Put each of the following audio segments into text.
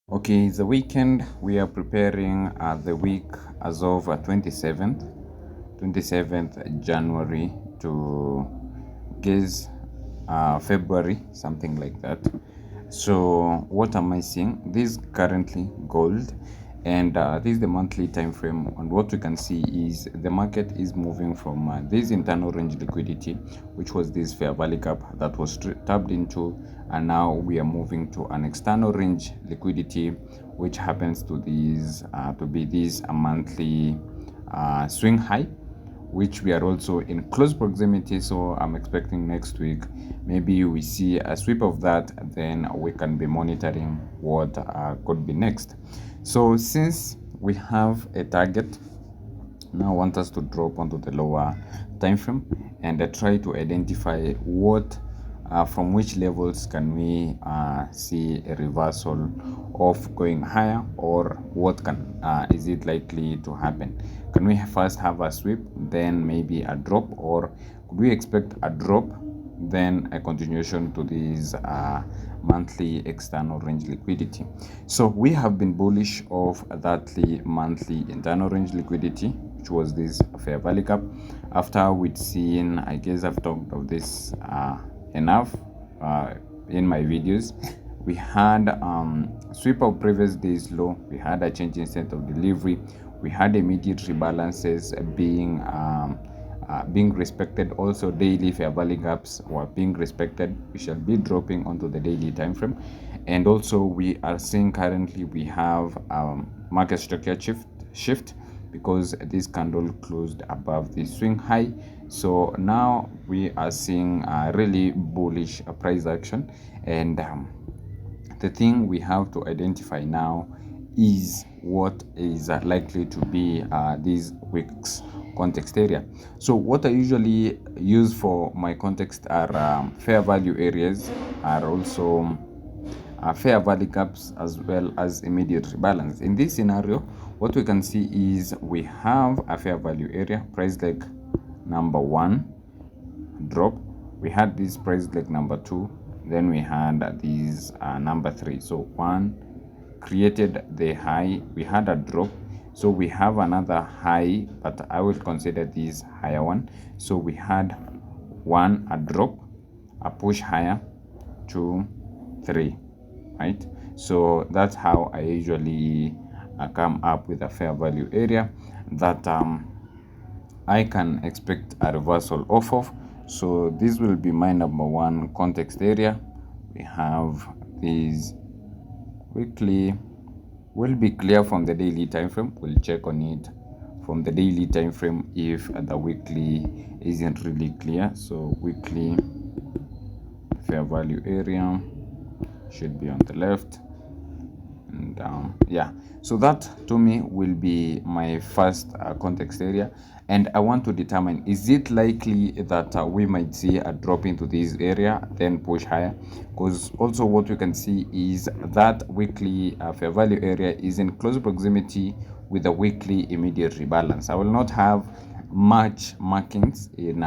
Okay, the weekend we are preparing the week as of 27th January to guess February, something like that. So what am I seeing? This is currently gold, and this is the monthly time frame. And what we can see is the market is moving from this internal range liquidity, which was this fair value gap that was tapped into, and now we are moving to an external range liquidity, which happens to be this a monthly swing high, which we are also in close proximity. So I'm expecting next week maybe we see a sweep of that, then we can be monitoring what could be next. So since we have a target, now I want us to drop onto the lower time frame and try to identify what from which levels can we see a reversal of going higher, or what can is it likely to happen. Can we first have a sweep, then maybe a drop, or could we expect a drop then a continuation to this monthly external range liquidity? So we have been bullish of that monthly internal range liquidity, which was this fair value gap. After we'd seen, I guess I've talked of this enough in my videos, we had sweep of previous days low, we had a change in state of delivery, we had immediate rebalances being respected. Also daily fair value gaps were being respected. We shall be dropping onto the daily time frame, and also we are seeing currently we have market structure shift because this candle closed above the swing high. So now we are seeing a really bullish price action, and the thing we have to identify now is what is likely to be this week's context area. So what I usually use for my context are fair value areas, are also fair value gaps, as well as immediate rebalance. In this scenario, what we can see is we have a fair value area, price leg number 1 drop, we had this price leg number 2, then we had this number 3. So 1 created the high, we had a drop, so we have another high, but I will consider this higher one. So we had 1 a drop, a push higher, 2, 3, right? So that's how I usually come up with a fair value area that I can expect a reversal off of. So this will be my number 1 context area. We have these weekly, will be clear from the daily time frame. We'll check on it from the daily time frame if the weekly isn't really clear. So weekly fair value area should be on the left, and yeah, so that to me will be my first context area, and I want to determine, is it likely that we might see a drop into this area then push higher? Because also what we can see is that weekly fair value area is in close proximity with the weekly immediate rebalance. I will not have much markings in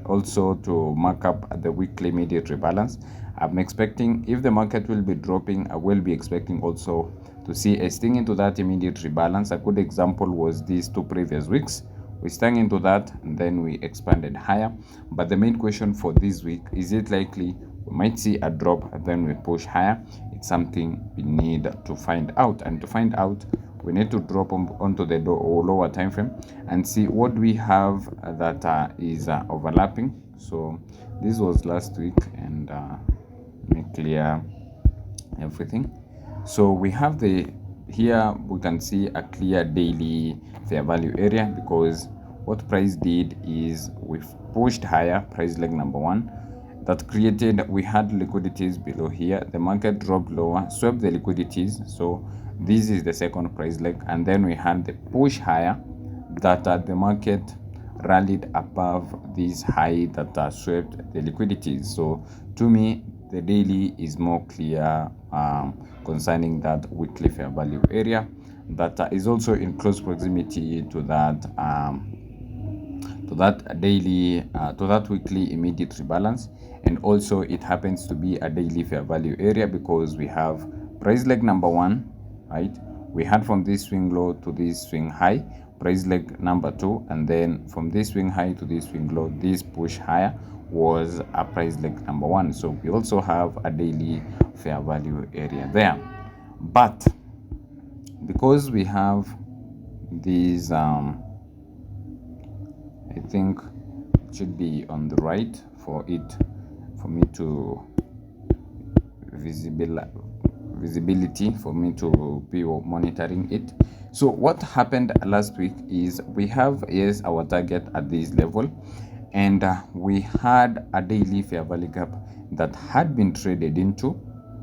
also to mark up the weekly immediate rebalance. I'm expecting, if the market will be dropping, I will be expecting also to see a sting into that immediate rebalance. A good example was these 2 previous weeks. We stung into that and then we expanded higher. But the main question for this week, is it likely we might see a drop and then we push higher? It's something we need to find out, and to find out we need to drop onto the lower time frame and see what we have that is overlapping. So this was last week, and let me clear everything. So we have here we can see a clear daily fair value area, because what price did is we've pushed higher, price leg number 1, that created, we had liquidities below here, the market dropped lower, swept the liquidities. So this is the second price leg, and then we had the push higher that the market rallied above this high that swept the liquidities. So to me, the daily is more clear concerning that weekly fair value area that is also in close proximity to that daily to that weekly immediate rebalance. And also it happens to be a daily fair value area because we have price leg number 1, right? We had from this swing low to this swing high, price leg number 2, and then from this swing high to this swing low, this push higher was a price leg number 1. So we also have a daily fair value area there. But because we have these I think it should be on the right for me to visibility for me to be monitoring it. So what happened last week is we have our target at this level, and we had a daily fair value gap that had been traded into,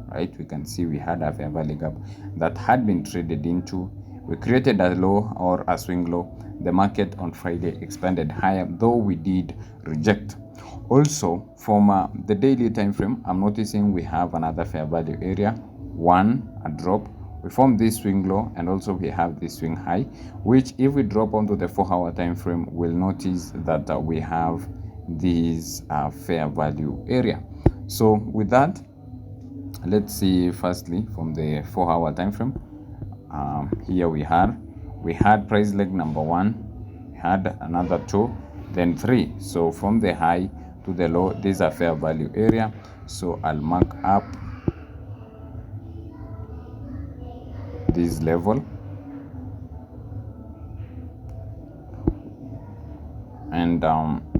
right? We can see we had a fair value gap that had been traded into. We created a low or a swing low. The market on Friday expanded higher, though we did reject. Also, from the daily time frame, I'm noticing we have another fair value area, one, a drop. We form this swing low, and also we have this swing high, which if we drop onto the 4-hour time frame, we'll notice that we have this fair value area. So with that, let's see firstly from the 4-hour time frame. Here we had price leg number 1, we had another 2, then 3. So from the high to the low, this is a fair value area. So I'll mark up this level and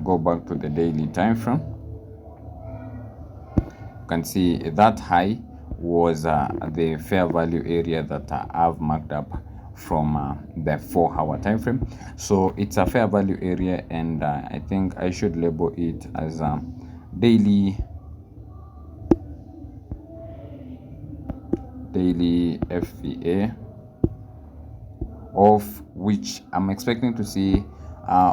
go back to the daily time frame. You can see that high was the fair value area that I've marked up from the 4-hour time frame. So it's a fair value area, and I think I should label it as daily FVA, of which I'm expecting to see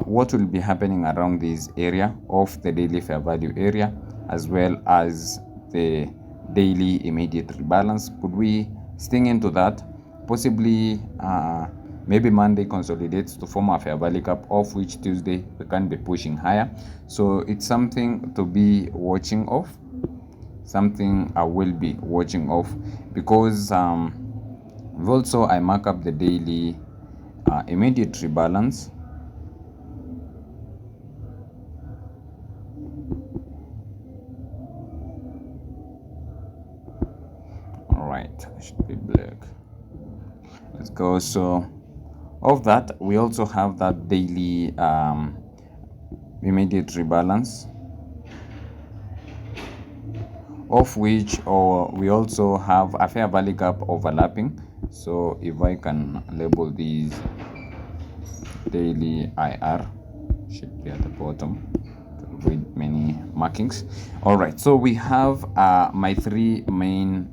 what will be happening around this area of the daily fair value area, as well as the daily immediate rebalance. Could we sting into that? Possibly maybe Monday consolidates to form a fair value gap, of which Tuesday we can be pushing higher. So it's something to be watching of, something I will be watching of, because also I mark up the daily immediate rebalance. All right, should be black. Let's go. So of that, we also have that daily immediate rebalance, of which we also have a fair value gap overlapping. So if I can label these daily IR, should be at the bottom to avoid many markings. All right, so we have my 3 main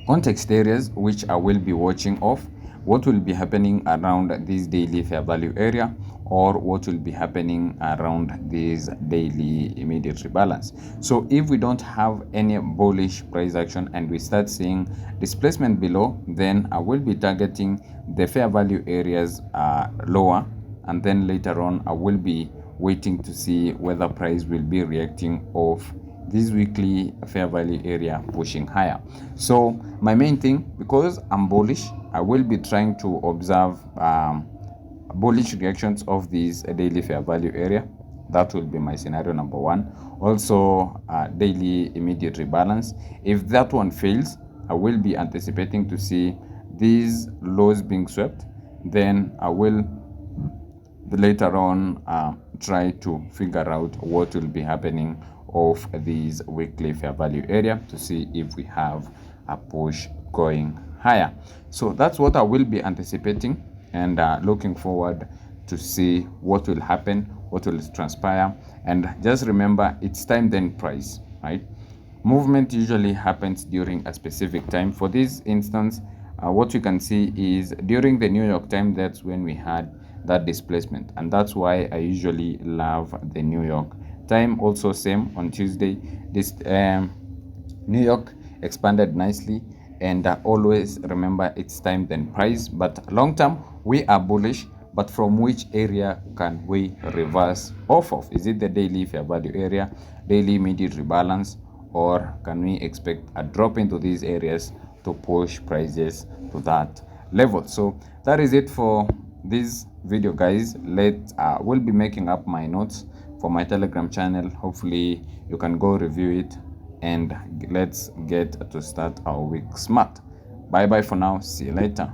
context areas which I will be watching of. What will be happening around this daily fair value area, or what will be happening around this daily immediate rebalance. So if we don't have any bullish price action and we start seeing displacement below, then I will be targeting the fair value areas lower, and then later on I will be waiting to see whether price will be reacting off this weekly fair value area pushing higher. So my main thing, because I'm bullish, I will be trying to observe bullish reactions of this daily fair value area. That will be my scenario number 1. Also daily immediate rebalance. If that one fails, I will be anticipating to see these lows being swept. Then I will later on try to figure out what will be happening of these weekly fair value area to see if we have a push going higher. So that's what I will be anticipating, and looking forward to see what will happen, what will transpire. And just remember, it's time then price, right? Movement usually happens during a specific time. For this instance, what you can see is during the New York time, that's when we had that displacement, and that's why I usually love the New York time. Also same on Tuesday, this New York expanded nicely, and always remember it's time then price. But long term we are bullish, but from which area can we reverse off of? Is it the daily fair value area, daily immediate rebalance, or can we expect a drop into these areas to push prices to that level? So that is it for this video, guys. We'll be making up my notes for my Telegram channel. Hopefully you can go review it, and let's get to start our week smart. Bye bye for now, see you later.